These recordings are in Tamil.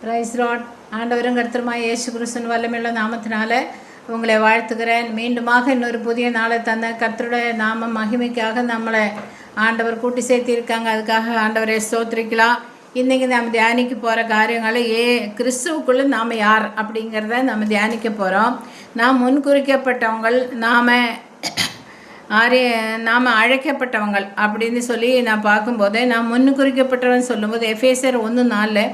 Price Lord. ஆண்டவரும் கர்த்தருமாய் இயேசு கிறிஸ்துவின் வல்லமையுள்ள நாமத்தினால உங்களை வாழ்த்துக்கிறேன். மீண்டுமாக இன்னொரு புதிய நாளை தந்த கர்த்தருடைய நாம மகிமைக்காக நம்மளை ஆண்டவர் கூட்டி சேர்த்திருக்காங்க. அதுக்காக ஆண்டவரை ஸ்தோத்திரிக்கலாம். இன்றைக்கி நாம் தியானிக்க போகிற காரியங்களை கிறிஸ்துவுக்குள்ளே நாம் யார் அப்படிங்கிறத நம்ம தியானிக்க போகிறோம். நாம் முன்குறிக்கப்பட்டவங்கள், நாம் அழைக்கப்பட்டவங்கள் அப்படின்னு சொல்லி நான் பார்க்கும்போது, நான் முன்குறிக்கப்பட்டவன் சொல்லும்போது எஃபேசியர் 1:4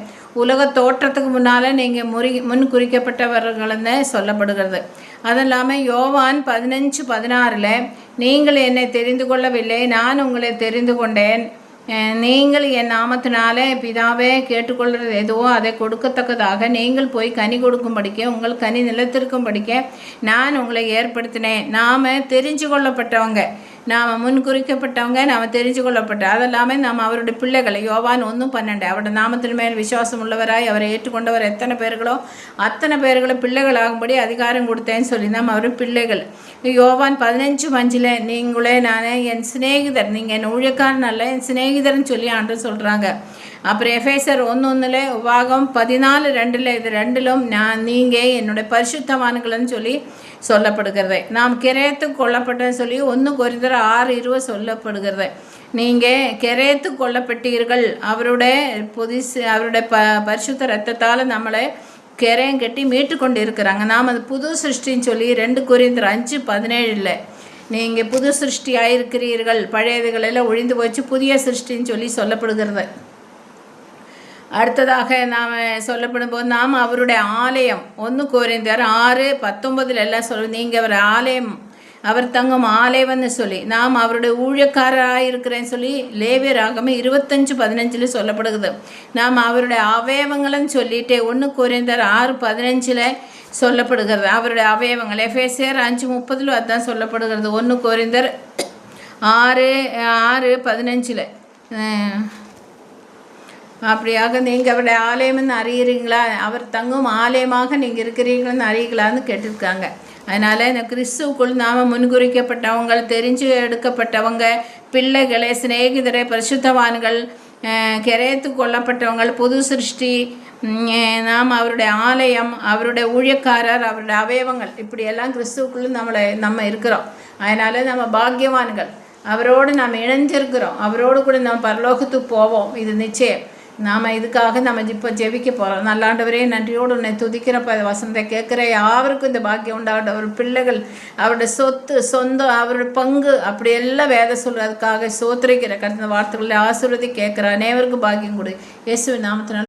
உலக தோற்றத்துக்கு முன்னால் நீங்கள் முன்குறிக்கப்பட்டவர்கள்னு சொல்லப்படுகிறது. அது இல்லாமல் யோவான் 15:16 நீங்கள் என்னை தெரிந்து கொள்ளவில்லை, நான் உங்களை தெரிந்து கொண்டேன், நீங்கள் என் நாமத்தினாலே பிதாவே கேட்டுக்கொள்கிறது எதுவோ அதை கொடுக்கத்தக்கதாக நீங்கள் போய் கனி கொடுக்கும்படிக்க, உங்கள் கனி நிலத்திற்கும்படிக்க நான் உங்களை ஏற்படுத்தினேன். நாம் தெரிஞ்சு கொள்ளப்பட்டவங்க, நாம் முன்குறிக்கப்பட்டவங்க, நாம் தெரிஞ்சு கொள்ளப்பட்ட, அது இல்லாமல் நாம் அவருடைய பிள்ளைகளை. யோவான் 1:12 அவருடைய நாமத்தின் மேல் விசுவாசம் உள்ளவராய் அவரை ஏற்றுக்கொண்டவர் எத்தனை பேர்களோ அத்தனை பேர்களை பிள்ளைகளாகும்படி அதிகாரம் கொடுத்தேன்னு சொல்லி நாம் அவருடைய பிள்ளைகள். யோவான் 15:5 நீங்களே நான் என் சிநேகிதர், நீங்கள் என் ஊழியக்காரன் அல்ல என் சிநேகிதர்னு சொல்லி ஆண்டு சொல்கிறாங்க. அப்புறம் எஃபேசியர் 1:1 உபாகம் 14:2 இது ரெண்டிலும் நீங்கள் என்னுடைய பரிசுத்தவான்கள்னு சொல்லி சொல்லப்படுகிறது. நாம் கிரயத்து கொல்லப்பட்டன்னு சொல்லி 1 கொரிந்தியர் 6:20 சொல்லப்படுகிறது. நீங்கள் கிரயத்து கொல்லப்பட்டீர்கள், அவருடைய பரிசுத்த ரத்தத்தால் நம்மளை கிரயம் கட்டி மீட்டு கொண்டு இருக்கிறாங்க. நாம் அது புது சிருஷ்டின்னு சொல்லி 2 கொரிந்தியர் 5:17 நீங்கள் புது சிருஷ்டியாக இருக்கிறீர்கள், பழையதுகளெல்லாம் ஒழிந்து போச்சு, புதிய சிருஷ்டின்னு சொல்லி சொல்லப்படுகிறது. அடுத்ததாக நாம் சொல்லப்படும் போது நாம் அவருடைய ஆலயம். 1 கொரிந்தியர் 6:19 எல்லாம் நீங்கள் அவர் ஆலயம், அவர் தங்கும் ஆலயம்னு சொல்லி நாம் அவருடைய ஊழியக்காரராக இருக்கிறேன்னு சொல்லி லேவியராகம 25:15 சொல்லப்படுகிறது. நாம் அவருடைய அவயவங்கள்னு சொல்லிட்டு 1 கொரிந்தியர் 6:15 சொல்லப்படுகிறது. அவருடைய அவயவங்கள் எஃபேசியர் 5:30 அதுதான் சொல்லப்படுகிறது. 1 கொரிந்தியர் 6:15 அப்படியாக நீங்கள் அவருடைய ஆலயம்னு அறிகிறீங்களா, அவர் தங்கும் ஆலயமாக நீங்கள் இருக்கிறீங்கன்னு அறியீங்களான்னு கேட்டிருக்காங்க. அதனால் இந்த கிறிஸ்துவுக்குள் நாம் முன்குறிக்கப்பட்டவங்க, தெரிஞ்சு எடுக்கப்பட்டவங்க, பிள்ளைகளை, சிநேகிதரை, பரிசுத்தவான்கள், கிரயத்து கொல்லப்பட்டவங்கள், புது சிருஷ்டி, நாம் அவருடைய ஆலயம், அவருடைய ஊழியக்காரர், அவருடைய அவயவங்கள், இப்படியெல்லாம் கிறிஸ்துவுக்குள்ளே நம்ம இருக்கிறோம். அதனால் நம்ம பாக்கியவான்கள், அவரோடு நாம் இணைஞ்சிருக்கிறோம், அவரோடு கூட நம்ம பரலோகத்துக்கு போவோம். இது நிச்சயம். நாம் இதுக்காக நம்ம இப்போ ஜெபிக்க போகிறோம். நல்லாண்டவரே, நன்றியோடு உன்னை துதிக்கிற வசனத்தை கேட்குற யாருக்கும் இந்த பாக்கியம் உண்டாகட்டும். அவர் பிள்ளைகள், அவருடைய சொத்து, சொந்தம், அவருடைய பங்கு, அப்படியெல்லாம் வேத சொல்கிறதுக்காக சோத்திரிக்கிற கடந்த வார்த்தைகளில் ஆசீர்வதி கேட்குற அனைவருக்கும் பாக்கியம் கொடு. இயேசுவின் நாமத்தினால்